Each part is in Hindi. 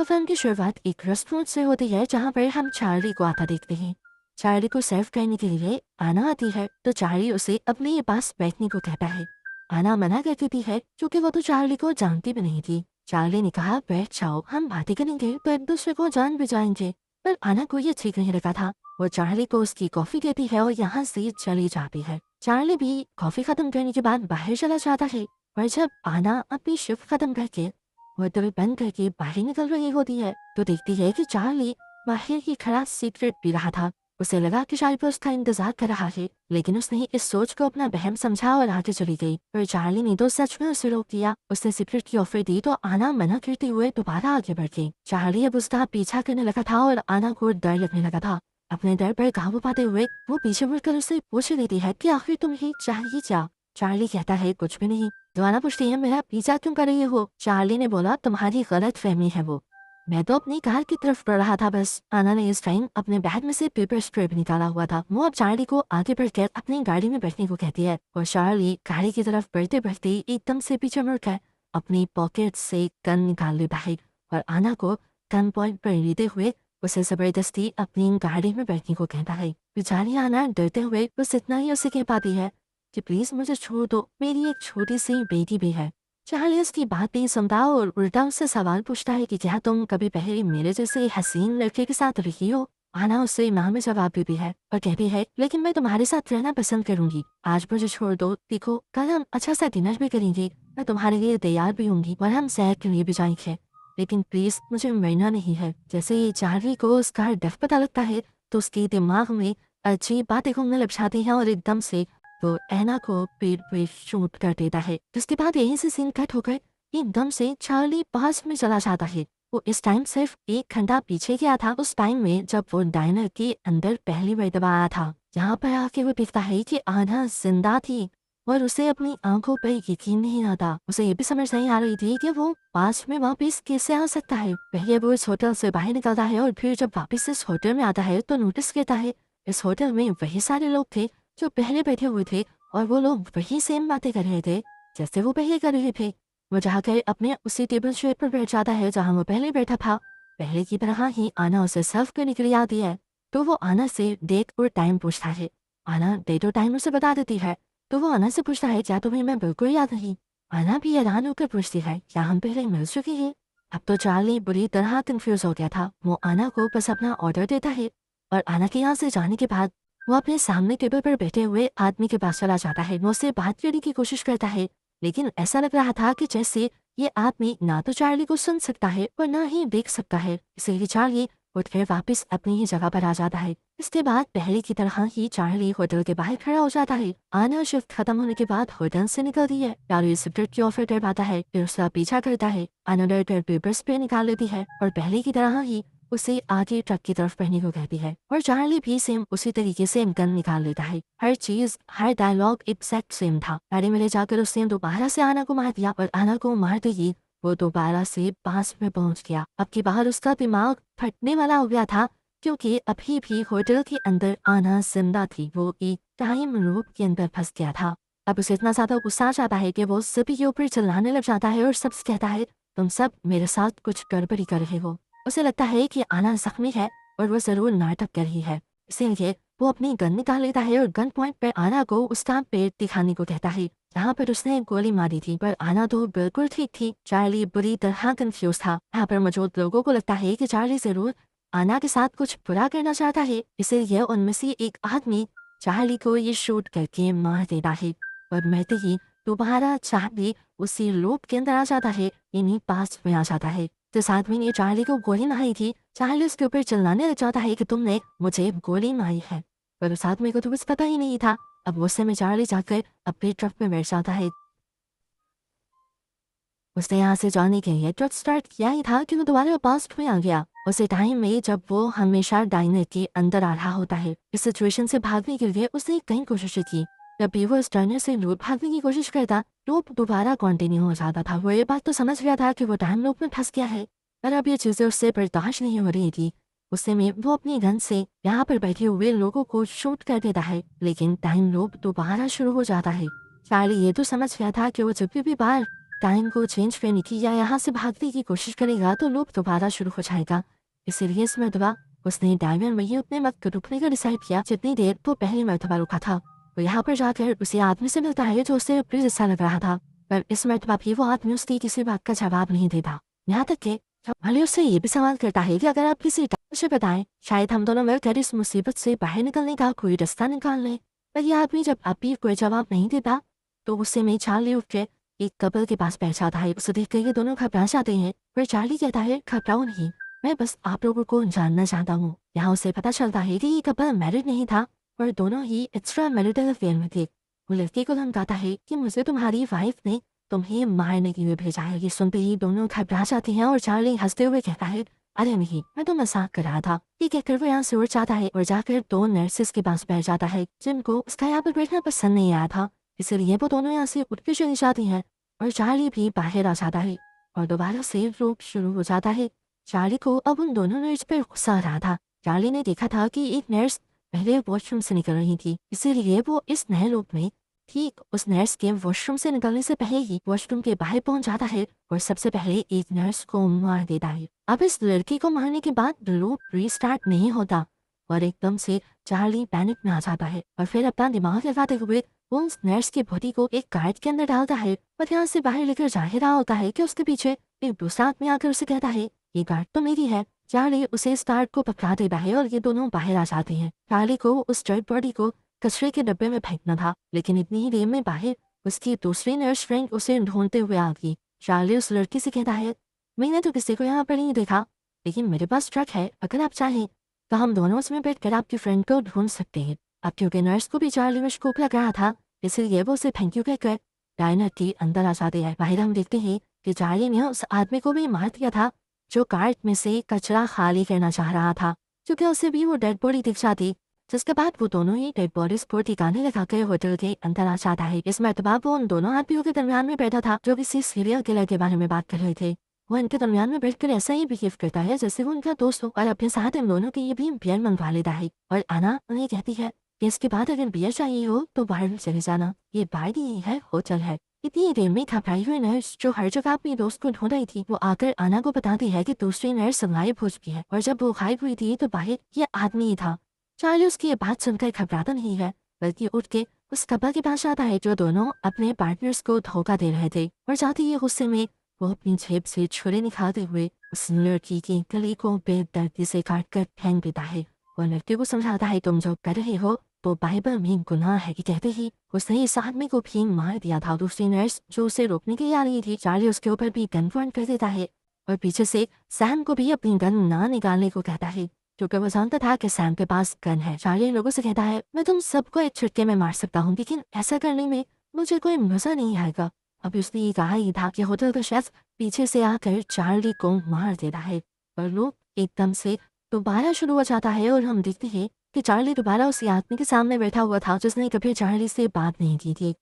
तो फिल्म की शुरुआत एक रेस्टोरेंट से होती है जहाँ पर हम चार्ली को आता देखते हैं। चार्ली को सर्व करने के लिए आना आती है तो चार्ली उसे अपने पास बैठने को कहता है। आना मना कर देती है क्योंकि वो तो चार्ली को जानती भी नहीं थी। चार्ली ने कहा बैठ जाओ, हम बातें करेंगे तो एक दूसरे को जान भी जाएंगे। पर आना को ये ठीक नहीं लगा था। वो चार्ली को उसकी कॉफी देती है और यहाँ से चली जाती है। चार्ली भी कॉफी खत्म करने के बाद बाहर चला जाता है। पर जब आना अपनी शिफ्ट खत्म करके वो डबल बंद करके बाहर निकल रही होती है तो देखती है कि चार्ली बाहर ही खड़ा सिगरेट पी रहा था। उसे लगा कि शायद वो उसका इंतजार कर रहा है, लेकिन उसने इस सोच को अपना वहम समझा और आगे चली गई। पर चार्ली ने तो सच में उसे रोक दिया। उसने सिगरेट की ऑफर दी तो आना मना करते हुए दोबारा आगे बढ़ गई। चार्ली अब उसका पीछा करने लगा था और आना को डर लगने लगा था। अपने डर पर काबू पाते हुए वो पीछे मुड़कर उससे पूछ लेती है कि आखिर तुम्हें चाहिए क्या। चार्ली कहता है कुछ भी नहीं। दोबारा पूछती है मेरा पीछा क्यों कर रही हो। चार्ली ने बोला तुम्हारी गलत फहमी है वो, मैं तो अपनी कार की तरफ बढ़ रहा था बस। आना ने इस टाइम अपने बैग में से पेपर स्ट्रिप निकाला हुआ था। वो अब चार्ली को आगे बढ़कर अपनी गाड़ी में बैठने को कहती है और चार्ली गाड़ी की तरफ बढ़ते बढ़ते एकदम से पीछे मुड़कर अपनी पॉकेट से गन निकाल लेता है और आना को गन पॉइंट पर लेते हुए उसे जबरदस्ती अपनी गाड़ी में बैठने को कहता है। बेचारी आना डरते हुए बस इतना ही उसे कह पाती है कि प्लीज मुझे छोड़ दो, मेरी एक छोटी सी बेटी भी है। चार्ली उसकी बात नहीं सुनता और उल्टा उससे सवाल पूछता है कि क्या तुम कभी पहले मेरे जैसे हसीन लड़के के साथ रही हो। आना उससे ना में जवाब देती है और कहती है लेकिन मैं तुम्हारे साथ रहना पसंद करूंगी। आज मुझे छोड़ दो, देखो कल हम अच्छा सा डिनर भी करेंगे, मैं तुम्हारे लिए तैयार भी होंगी और हम सैर के लिए भी जाएंगे, लेकिन प्लीज मुझे मरना नहीं है। जैसे ही चार्ली को उसका डर पता लगता है तो उसके दिमाग में अजीब बातें घूमने लग जाती हैं और एकदम से वो ऐना को पेट पे शूट कर देता है। जिसके बाद यहीं से सीन कट होकर एकदम से चार्ली पास में चला जाता है। वो इस टाइम सिर्फ 1 घंटा पीछे गया था, उस टाइम में जब वो डाइनर के अंदर पहली मर्तबा आया था। यहाँ पर आके वो देखता है कि आना जिंदा थी और उसे अपनी आंखों पर यकीन नहीं आता। उसे ये भी समझ नहीं आ रही थी कि वो पास में वापस कैसे आ सकता है। पहले वो इस होटल से बाहर निकलता है और फिर जब वापस इस होटल में आता है तो नोटिस करता है इस होटल में वही सारे लोग थे जो पहले बैठे हुए थे और वो लोग वही सेम बातें कर रहे थे जैसे वो पहले कर रहे थे। वो जाकर अपने उसी टेबल चेयर पर बैठ जाता है जहाँ वो पहले बैठा था। पहले की तरह ही आना उसे सर्व करने के लिए आती है तो वो आना से डेट और टाइम पूछता है। आना डेट और टाइम उसे बता देती है तो वो आना से पूछता है क्या तुम्हें मैं बिल्कुल याद नहीं। आना भी हैरान होकर पूछती है क्या हम पहले मिल चुके हैं। अब तो चार्ली बुरी तरह कंफ्यूज हो गया था। वो आना को बस अपना ऑर्डर देता है और आना के यहाँ से जाने के बाद वो अपने सामने टेबल पर बैठे हुए आदमी के पास चला जाता है। वो उससे बात करने की कोशिश करता है लेकिन ऐसा लग रहा था कि जैसे ये आदमी ना तो चार्ली को सुन सकता है और ना ही देख सकता है, इसलिए चार्ली उठकर वापस अपनी ही जगह पर आ जाता है। इसके बाद पहले की तरह ही चार्ली होटल के बाहर खड़ा हो जाता है। आना शिफ्ट खत्म होने के बाद होटल से निकलती है। चार्ली सिगरेट की ऑफर कर पाता है, फिर उसका पीछा करता है। आना डरकर पेपर स्प्रे निकाल लेती है और पहले की तरह ही उसे आगे ट्रक की तरफ बढ़ने को कहती है और चार्ली भी सेम उसी तरीके से गन निकाल लेता है। हर चीज हर डायलॉग एग्जैक्ट सेम था। गाड़ी में ले जाकर उसने दोबारा से आना को मार दिया और आना को मारते ही वो दोबारा से पास में पहुंच गया। अब की बार उसका दिमाग फटने वाला हो गया था क्योंकि अभी भी होटल के अंदर आना जिंदा थी। वो एक टाइम लूप के अंदर फंस गया था। अब उसे इतना ज्यादा गुस्सा आ जाता है कि वो सभी के ऊपर चिल्लाने लग जाता है और सबसे कहता है तुम सब मेरे साथ कुछ गड़बड़ी कर रहे हो। उसे लगता है कि आना जख्मी है और वो जरूर नाटक कर रही है, इसीलिए वो अपनी गन निकाल लेता है और गन पॉइंट पर आना को उसका पेट दिखाने को कहता है जहाँ पर उसने गोली मारी थी। पर आना तो बिल्कुल ठीक थी। चार्ली बुरी तरह कंफ्यूज था। यहाँ पर मौजूद लोगों को लगता है कि चार्ली जरूर आना के साथ कुछ बुरा करना चाहता है, इसीलिए उनमें से एक आदमी चार्ली को ये शूट करके मार देता है और मरते ही दोबारा चार्ली उसी लूप के अंदर आ जाता है, यानी पास में आ जाता है। जिस आदमी ने चार्ली को गोली मारी थी चार्ली उसके ऊपर चिल्लाने लग जाता है कि तुमने मुझे गोली मारी है, पर उस आदमी को तो कुछ पता ही नहीं था। अब गुस्से में चार्ली जाकर अपने ट्रक में बैठ जाता है। उसने यहाँ से जाने के लिए ट्रक स्टार्ट किया ही था कि वो दोबारा पास्ट में आ गया, उसे टाइम में जब वो हमेशा डाइनर के अंदर आ रहा होता है। इस सिचुएशन से भागने के लिए उसने कई कोशिशें की। जब भी वो इस डाइनर से लूप भागने की कोशिश करता लूप दोबारा कंटिन्यू हो जाता था। वो ये बात तो समझ गया था कि वो टाइम लूप में फंस गया है, पर अब ये चीजें उससे बर्दाश्त नहीं हो रही थी। गुस्से में वो अपनी गन से यहाँ पर बैठे हुए लोगों को शूट कर देता है, लेकिन टाइम लूप दोबारा शुरू हो जाता है। चार्ली ये तो समझ गया था कि वो जब भी बार टाइम को चेंज करने की या यहाँ से भागने की कोशिश करेगा तो लूप दोबारा शुरू हो जाएगा। इसीलिए इस मरतबा उसने डायमंड में ही अपने मत को रुकने का डिसाइड किया जितनी देर वो पहली मरतबा रुका था। वो यहाँ पर जाकर उसी आदमी से मिलता है जो उसे प्लीज जैसा लग रहा था, पर इस मरतबा भी वो आदमी उसकी किसी बात का जवाब नहीं देता। यहाँ तक कि भले उससे ये भी सवाल करता है कि अगर आप किसी डॉक्टर से बताएं शायद हम दोनों मिलकर इस मुसीबत से बाहर निकलने का कोई रास्ता निकाल लें। पर यह आदमी जब आप भी कोई जवाब नहीं देता तो उससे में चार्ली उठ के एक कपल के पास बैठ जाता है। उसे देखकर ये दोनों घबरा जाते हैं, पर चार्ली कहता है घबराओ नहीं, मैं बस आप लोगों को जानना चाहता हूँ। यहाँ उसे पता चलता है कि ये कपल मैरिड नहीं था और दोनों ही एक्स्ट्रा मैरिटल अफेयर में थे। वो लड़के को धमकाता है कि मुझे तुम्हारी वाइफ ने तुम्हें मारने के लिए भेजा है। ये सुनते ही दोनों घबरा जाते हैं और चार्ली हंसते हुए कहता है अरे नहीं, मैं तो मजाक कर रहा था। ये कहकर वो यहाँ से उड़ जाता है और जाकर दो नर्सेस के पास बैठ जाता है जिनको उसका यहाँ पर बैठना पसंद नहीं आया था। इसलिए वो दोनों यहाँ से उठ के चली जाती हैं और चार्ली भी बाहर आ जाता है और दोबारा से लूप शुरू हो जाता है। चार्ली को अब उन दोनों नर्स पर गुस्सा आ रहा था। चार्ली ने देखा था कि एक नर्स पहले वॉशरूम से निकल रही थी, इसीलिए वो इस नए लूप में ठीक उस नर्स के वॉशरूम से निकलने से पहले ही वॉशरूम के बाहर पहुंच जाता है और सबसे पहले एक नर्स को मार देता है। अब इस लड़की को मारने के बाद लूप रीस्टार्ट नहीं होता और एकदम से चार्ली पैनिक में आ जाता है और फिर अपना दिमाग लगाते हुए वो उस नर्स की बॉडी को एक गार्ड के अंदर डालता है और यहाँ से बाहर लेकर जा ही रहा होता है कि उसके पीछे एक दूसरा आदमी आकर उसे कहता है ये गार्ड तो मेरी है। चार्ली उसे इस गार्ड को पकड़ा देता है और ये दोनों बाहर आ जाते हैं। चार्ली को उस डेड बॉडी को कचरे के डब्बे में फेंकना था, लेकिन इतनी ही देर में बाहर उसकी दूसरी नर्स फ्रेंड उसे ढूंढते हुए आ गई। चार्ली उस लड़की से कहता है मैंने तो किसी को यहाँ पर नहीं देखा, लेकिन मेरे पास ट्रक है, अगर आप चाहें तो हम दोनों उसमें बैठकर आपकी फ्रेंड को ढूंढ सकते हैं। अब क्योंकि नर्स को भी चार्ली में शौक लग रहा था इसलिए वो उसे थैंक यू कहकर डायनर के अंदर आ जाते हैं। बाहर हम देखते हैं कि चार्ली ने उस आदमी को भी मार दिया था जो कार्ट में से कचरा खाली करना चाह रहा था, क्योंकि उसे भी वो डेड बॉडी दिख जाती। जिसके बाद वो दोनों ही डेड बॉडीज को ठिकाने लगाकर होटल के अंदर आ जाता है। इस मरतबा वो उन दोनों आदमियों के दरमियान में बैठा था जो किसी सीरियल किलर के बारे में बात कर रहे थे। वो इनके दरमियान में बैठकर ऐसा ही बिहेव करता है जैसे वो उनका दोस्त हो और अपने साथ इन दोनों के लिए भी बियर मंगवा लेता है और आना उन्हें कहती है कि इसके बाद अगर बियर चाहिए हो तो बाहर चले जाना, ये बाहर नहीं है होटल है। इतनी देर में घबराई हुई नर्स जो हर जगह अपनी दोस्त को ढूंढ रही थी वो आकर आना को बताती है कि दूसरी नर्स गायब हो चुकी है और जब वो गायब हुई थी तो बाहर ये आदमी ही था। चार्ली उसकी ये बात सुनकर घबराता नहीं है बल्कि उठ के उस कपल के पास आता है जो दोनों अपने पार्टनर्स को धोखा दे रहे थे और जाते ही गुस्से में वो अपनी जेब से छुरी निकालते हुए उस लड़की की गली को बेदर्दी से काट कर फेंक देता है। वो लड़के को समझाता है तुम जो कर रहे हो तो बाइबल में गुनाह है कि कहते ही उसने इस आदमी को भी मार दिया था। दूसरी नर्स जो उसे रोकने के लिए आ रही थी चार्ली उसके ऊपर भी गन पॉइंट कर देता है और पीछे से सैम को भी अपनी गन ना निकालने को कहता है क्योंकि वो जानता था कि सैम के पास गन है। चार्ली लोगों से कहता है मैं तुम सबको एक झटके में मार सकता हूँ, लेकिन ऐसा करने में मुझे कोई मजा नहीं आएगा। अब उसने ये कहा ही था कि होटल का शेफ पीछे से आकर चार्ली को मार देता है और लोग एकदम से दोबारा शुरू हो जाता है और हम देखते हैं कि चार्ली दोबारा उसी आदमी के सामने बैठा हुआ था जिसने कभी चार्ली से बात नहीं की थी।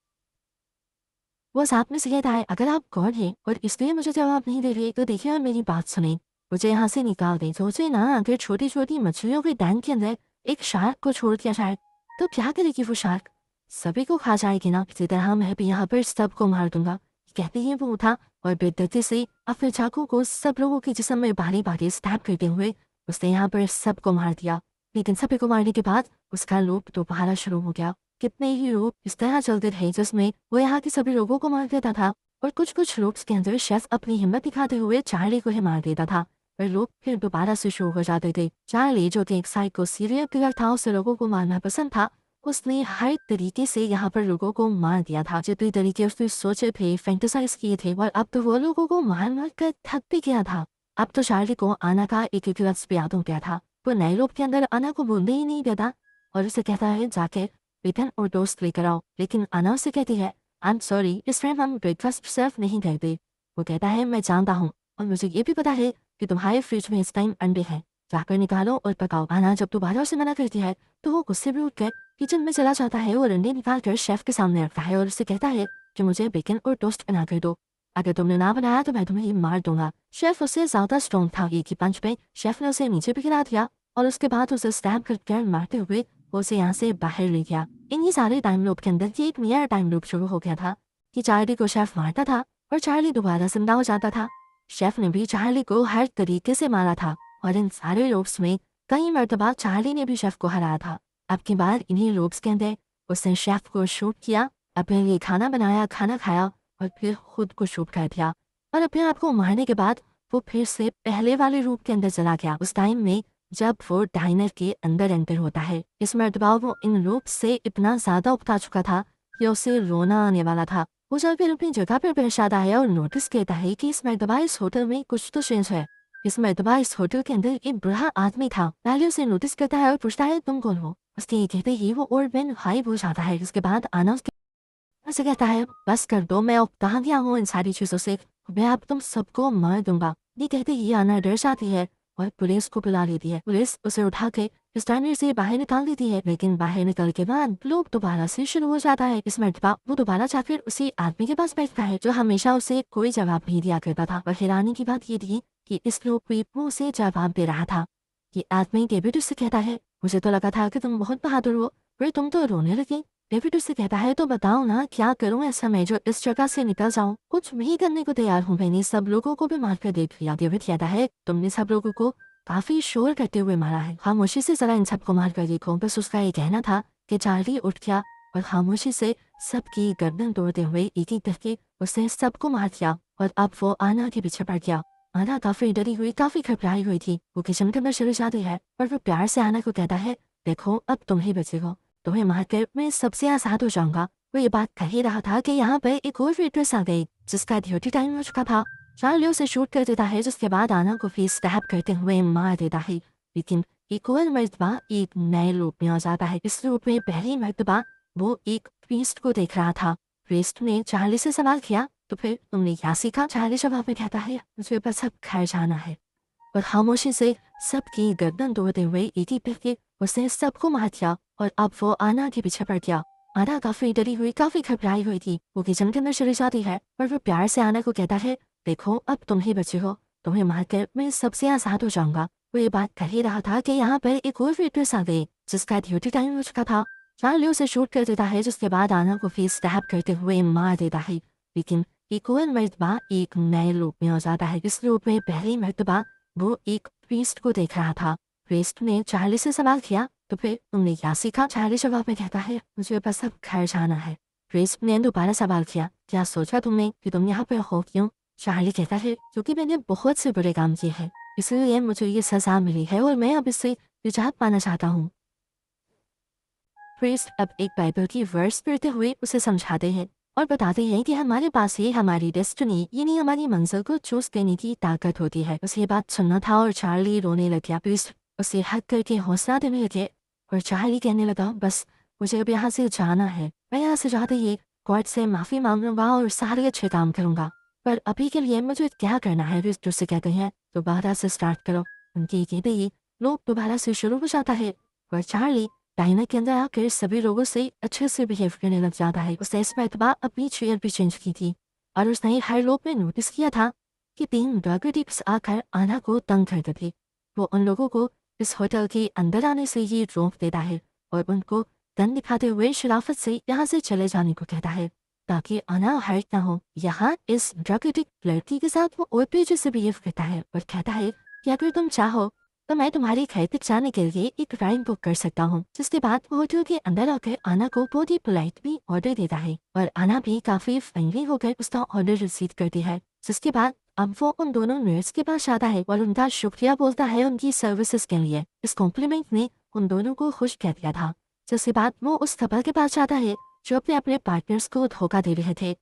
वो उस आदमी से कहता है अगर आप गॉड हैं और इसलिए मुझे जवाब नहीं दे रहे तो देखिए और मेरी बात सुने, मुझे यहाँ से निकाल दें। सोचे ना अगर छोटी छोटी मछलियों के टैंक के अंदर एक शार्क को छोड़ दिया जाए तो क्या करेगी वो शार्क? सभी को खा जाएगी ना, इसी तरह मैं भी यहाँ पर सबको मार दूंगा। कहते ही वो उठा और बेदर्दी से अपने चाकू को सब लोगों के जिस्म में बारी बारी स्टैब करते हुए उसने यहाँ पर सबको मार दिया। लेकिन सभी को मारने के बाद उसका लूप दोबारा शुरू हो गया। कितने ही लूप इस तरह चलते थे जिसमें वो यहाँ के सभी लोगों को मार देता था और कुछ लूप्स के अंदर शेफ अपनी हिम्मत दिखाते हुए चार्ली को ही मार देता था और लोग फिर दोबारा से शुरू हो जाते थे। चार्ली जो कि एक साइको सीरियल किलर था, उसे लोगों को मारना पसंद था, उसने हर तरीके से यहाँ पर लोगों को मार दिया था। जितने तरीके उसने सोचे थे, फैंटेसाइज किए थे और अब तो वो लोगों को मार मार कर थक भी गया था। अब तो चार्ली को आना का एक लफ्ज़ भी याद हो गया था। वो नए लोग के अंदर आना को बोलने ही नहीं देता और उसे कहता है जाके वेतन और दोस्त लेकर आओ, लेकिन आना उसे कहती है आई एम सॉरी इस टाइम हम ब्रेकफास्ट सर्व नहीं करते। वो कहता है मैं जानता हूँ और मुझे ये भी पता है कि तुम्हारे फ्रिज में इस टाइम अंडे हैं, जाकर निकालो और पकाओ। आना जब दोबारा उसे मना करती है तो वो गुस्से में उठकर किचन में चला जाता है और अंडे निकाल कर शेफ के सामने रखता है और उससे कहता है कि मुझे बेकन और टोस्ट बना कर दो, अगर तुमने ना बनाया तो मैं तुम्हें मार दूंगा। शेफ उससे ज्यादा स्ट्रॉन्ग था, एक ही पंच पे शेफ ने उसे नीचे भी गिरा दिया और उसके बाद उसे स्टैब कर मारते हुए वो उसे यहाँ से बाहर ले गया। इन्हीं सारे टाइम लूप के अंदर ये एक नया टाइम लूप शुरू हो गया था कि चार्ली को शेफ मारता था और चार्ली दोबारा जिंदा हो जाता था। शेफ ने भी चार्ली को हर तरीके से मारा था और इन सारे रोप्स में कई मरतबा चार्ली ने भी शेफ को हराया था। अब की बार इन्हीं रोप्स के अंदर उसने शेफ को शूट किया, अपने लिए खाना बनाया, खाना खाया और फिर खुद को शूट कर दिया। और अपने आप को मारने के बाद वो फिर से पहले वाले रूप के अंदर चला गया, उस टाइम में जब वो डाइनर के अंदर एंटर होता है। इस मरतबा वो इन रूप से इतना ज्यादा उकता चुका था कि उसे रोना आने वाला था। वो जब फिर अपनी जगह पर पेश आता है और नोटिस करता है कि इस मरतबा इस होटल में कुछ तो चेंज है। इस मरतबा इस होटल के अंदर एक बूढ़ा आदमी था। पहले उसे नोटिस करता है और पूछता है तुम कौन हो। उसके ये कहते ही वो ओल्ड मैन गायब हो जाता है। उसके बाद आना उसके ऐसे कहता है बस कर दो, मैं अब कहाँ गया हूँ इन सारी चीजों से, मैं अब तुम सबको मार दूंगा। ये कहते ही आना डर जाती है और पुलिस को बुला लेती है। पुलिस उसे उठा के इस डायनर से बाहर निकाल देती है, लेकिन बाहर निकल के बाद लोग दोबारा से शुरू हो जाता है। इस मरतबा वो दोबारा जाकर उसी आदमी के पास बैठता है जो हमेशा उसे कोई जवाब नहीं दिया करता था। और हैरानी की बात ये थी कि इस लोग भी वो उसे जवाब दे रहा था। ये आदमी डेविड उससे कहता है मुझे तो लगा था कि तुम बहुत बहादुर हो, फिर तुम तो रोने लगे। डेविड उससे कहता है तो बताओ ना क्या करूं ऐसा मैं जो इस जगह से निकल जाऊं। कुछ नहीं करने को तैयार हूं, मैंने सब लोगों को भी मार कर देख लिया। डेविड कहता है तुमने सब लोगों को काफी शोर करते हुए मारा है, खामोशी से जरा इन सबको मार कर देखो। बस उसका ये कहना था कि चार्ली उठ गया और खामोशी से सबकी गर्दन तोड़ते हुए एक एक करके उसने सबको मार दिया। और अब वो आना के पीछे पड़ गया। आना काफी डरी हुई, काफी घबराई हुई थी। वो किचन के अंदर चली जाती है और वो प्यार से आना को कहता है देखो अब तुम ही बचे हो, तुम्हें मारकर मैं सबसे आजाद हो जाऊंगा। वो ये बात कह ही रहा था कि यहाँ पर एक और वेट्रेस आ गई जिसका ड्यूटी टाइम हो चुका था। चार्ली उसे शूट कर देता है, जिसके बाद आना को फेस स्टैप करते हुए मार देता है। लेकिन एक और मर्तबा एक नए रूप में आ जाता है। इस रूप में पहली मर्तबा वो एक प्रीस्ट को देख रहा था। प्रीस्ट ने चार्ली से सवाल किया तो फिर तुमने क्या सीखा। चार्ली जवाब में कहता है मुझे बस अब घर जाना है। और खामोशी से सबकी गर्दन तोड़ते हुए एक ही करके उसने सबको मार दिया और अब वो आना के पीछे पड़ गया। आना काफी डरी हुई, काफी घबराई हुई थी। वो किचन के अंदर चली जाती है और वो प्यार से आना को कहता है देखो अब तुम ही बचे हो, तुम्हें मारकर मैं सबसे आजाद हो जाऊंगा। वो ये बात कह ही रहा था कि यहाँ पर एक और वेट्रेस आ गई जिसका ड्यूटी टाइम हो चुका था। चार्ली उसे शूट कर देता है, जिसके बाद आना को फेस स्टैप करते हुए मार देता है। लेकिन एक और मर्तबा एक नए रूप में आ जाता है। इस रूप में पहली मर्तबा वो एक प्रीस्ट को देख रहा था। प्रीस्ट ने चार्ली से सवाल किया तो फिर तुमने क्या सीखा। चार्ली जवाब में कहता है मुझे बस अब घर जाना है। प्रीस्ट ने दोबारा सवाल किया क्या सोचा तुमने कि तुम यहाँ पर हो क्यों। चार्ली कहता है क्योंकि मैंने बहुत से बुरे काम किए हैं, इसलिए मुझे ये सजा मिली है और मैं अब इससे निजात पाना चाहता हूँ। प्रीस्ट अब एक बाइबल की वर्स पढ़ते हुए उसे समझाते हैं और बताते हैं कि हमारे पास ही हमारी डेस्टिनी यानी हमारी मंजिल को चूज करने की ताकत होती है। उसे ये बात सुनना था और चार्ली रोने लग गया। प्रीस्ट उसे हक करके हौसला देने लगे और चार्ली कहने लगा बस मुझे अब यहाँ से जाना है, मैं यहाँ से जाते ही गॉड से माफी मांगूंगा और सारे अच्छे काम करूंगा, पर अभी के लिए मुझे क्या करना है। प्रीस्ट उससे कहते हैं दोबारा से स्टार्ट करो। उनकी कहते ही लोग दोबारा से शुरू हो जाता है और चार्ली डायना के अंदर आकर सभी लोगों से अच्छे से बिहेव करने लग जाता है। उसने इस मरतबा अपनी चेयर भी चेंज की थी और उसने हर लोग में नोटिस किया था कि 3 ड्रग एडिक्ट्स आकर आना को तंग करते थे। वो उन लोगों को इस होटल के अंदर आने से ही रोक देता है और उनको गन दिखाते हुए शराफत से यहाँ से चले जाने को कहता है ताकि आना हर्ट ना हो। यहाँ इस ड्रग एडिक्ट लड़की के साथ वो और भी जैसे बिहेव करता है और कहता है कि अगर तुम चाहो तो मैं तुम्हारे घर तक जाने के लिए एक राइड बुक कर सकता हूँ। जिसके बाद वो होटल के अंदर आकर आना को बहुत ही पोलाइटली ऑर्डर देता है और आना भी काफी फ्रेंडली होकर उसका ऑर्डर रिसीव करती है। जिसके बाद अब वो उन दोनों नर्स के पास आता है और उनका शुक्रिया बोलता है उनकी सर्विसेज के लिए। इस कॉम्प्लीमेंट ने उन दोनों को खुश कर दिया था। जिसके बाद वो उस कपल के पास जाता है जो अपने अपने पार्टनर्स को धोखा दे रहे थे।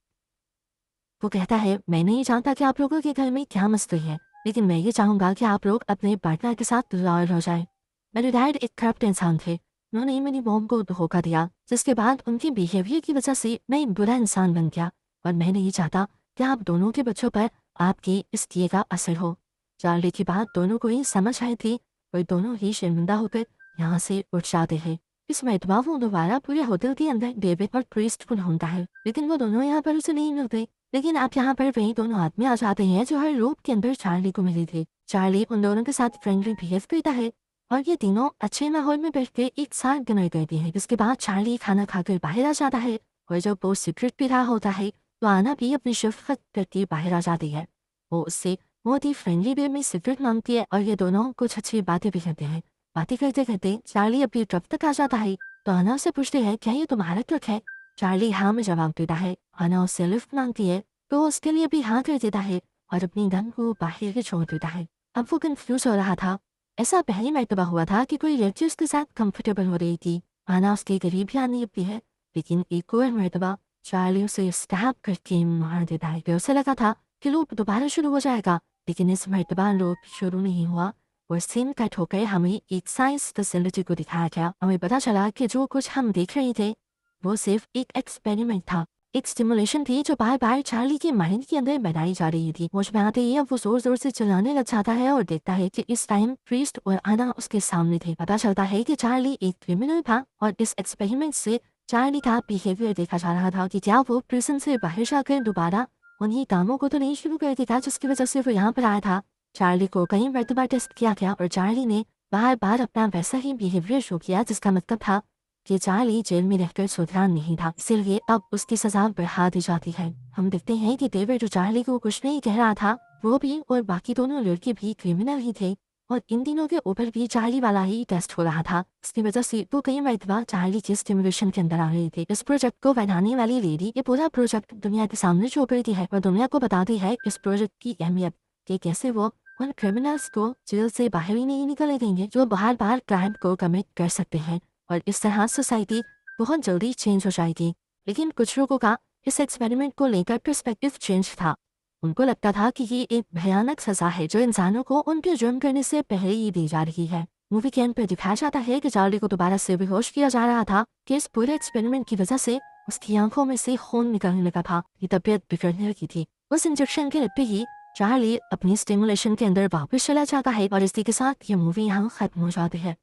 वो कहता है मैं नहीं जानता कि आप लोगों के घर में क्या मसला है, लेकिन मैं ये चाहूंगा कि आप लोग अपने पार्टनर के साथ लॉयल हो जाए। मेरे डैड एक करप्ट इंसान थे, उन्होंने मेरी मॉम को धोखा दिया, जिसके बाद उनके बिहेवियर की वजह से मैं एक बुरा इंसान बन गया और मैं नहीं चाहता कि आप दोनों के बच्चों पर आपके इस किए का असर हो। चार्ली की बात दोनों को ही समझ आई थी और दोनों ही शर्मिंदा होकर यहाँ से उठ जाते हैं। इस मरतबा वो दोबारा पूरे होटल के अंदर डेविड और प्रीस्ट को ढूंढता है, लेकिन वो दोनों यहाँ पर उसे नहीं मिलते। लेकिन आप यहाँ पर वही दोनों आदमी आ जाते हैं जो हर रूप के अंदर चार्ली को मिले थे। चार्ली उन दोनों के साथ फ्रेंडली बिहेव करता है और ये तीनों अच्छे माहौल में बैठ के एक साथ डिनर करती है। जिसके बाद चार्ली खाना खाकर बाहर आ जाता है और जब वो सिगरेट पी रहा होता है तो आना भी अपनी शफकत करके बाहर आ जाती है। वो उससे बहुत ही फ्रेंडली वे में सिगरेट मांगती है और ये दोनों कुछ अच्छी बातें भी करते हैं। बातें करते करते चार्ली अपनी ट्रक तक आ जाता है तो आना उससे पूछती है क्या ये तुम्हारा ट्रक है। चार्ली हाँ में जवाब देता है। आना उससे लिफ्ट मांगती है तो वो उसके लिए भी हाँ कर देता है और अपनी गन को बाहर छोड़ देता है। अब वो कंफ्यूज हो रहा था। ऐसा पहली मरतबा हुआ था कि कोई लड़की उसके साथ कंफर्टेबल हो रही थी। आना उसके करीब भी आने लगती है लेकिन एक और मरतबा चार्ली उसे स्टैब करके मार देता है। उसे लगा था कि लूप दोबारा शुरू हो जाएगा लेकिन इस मरतबा लूप शुरू नहीं हुआ और सीन कट होकर हमें एक साइंस फैसिलिटी को दिखाया गया। हमें पता चला कि जो कुछ हम देख रहे थे वो सिर्फ एक एक्सपेरिमेंट था, एक स्टिमुलेशन थी जो बार बार चार्ली के माइंड के अंदर बनाई जा रही थी। मुझ में आते ही अब वो जोर जोर से चिल्लाने लग जाता है और देखता है कि इस टाइम प्रीस्ट और आना उसके सामने थे। पता चलता है कि चार्ली एक क्रिमिनल था और इस एक्सपेरिमेंट से चार्ली का बिहेवियर देखा जा रहा था कि क्या वो प्रिजन से बाहर जाकर दोबारा उन्हीं कामों को तो नहीं शुरू कर देगा जिसकी वजह से वो यहाँ पर आया था। चार्ली को कई मरतबा टेस्ट किया गया और चार्ली ने बार बार अपना वैसा ही बिहेवियर शो किया जिसका मतलब था कि चार्ली जेल में रहकर सुधरा नहीं था, इसलिए अब उसकी सजा बढ़ा दी जाती है। हम देखते हैं कि डेविड जो चार्ली को कुछ नहीं कह रहा था वो भी और बाकी दोनों लड़के भी क्रिमिनल ही थे और इन तीनों के ऊपर भी चार्ली वाला ही टेस्ट हो रहा था। इसकी वजह से वो कई मरतबा चार्ली के स्टिमुलेशन के अंदर आ रहे थे। इस प्रोजेक्ट को बनाने वाली लेडी ये पूरा प्रोजेक्ट दुनिया के सामने शो करती है और दुनिया को बताती है इस प्रोजेक्ट की अहमियत कि कैसे वो उन क्रिमिनल्स को जेल से बाहर ही नहीं निकलने देंगे जो बार बार क्राइम को कमिट कर सकते हैं और इस तरह सोसाइटी बहुत जल्दी चेंज हो जाएगी। लेकिन कुछ लोगों का इस एक्सपेरिमेंट को लेकर पर्सपेक्टिव चेंज था। उनको लगता था कि ये एक भयानक सजा है जो इंसानों को उनके जुर्म करने से पहले ही दी जा रही है। मूवी के एंड पर दिखाया जाता है कि चार्ली को दोबारा से बेहोश किया जा रहा था कि इस पूरे एक्सपेरिमेंट की वजह से उसकी आंखों में से खून निकलने लगा था, ये तबीयत बिगड़ने लगी थी। उस इंजेक्शन के लगते ही चार्ली अपनी स्टिमुलेशन के अंदर वापस चला जाता है और इसी के साथ ये मूवी यहाँ खत्म हो जाती है।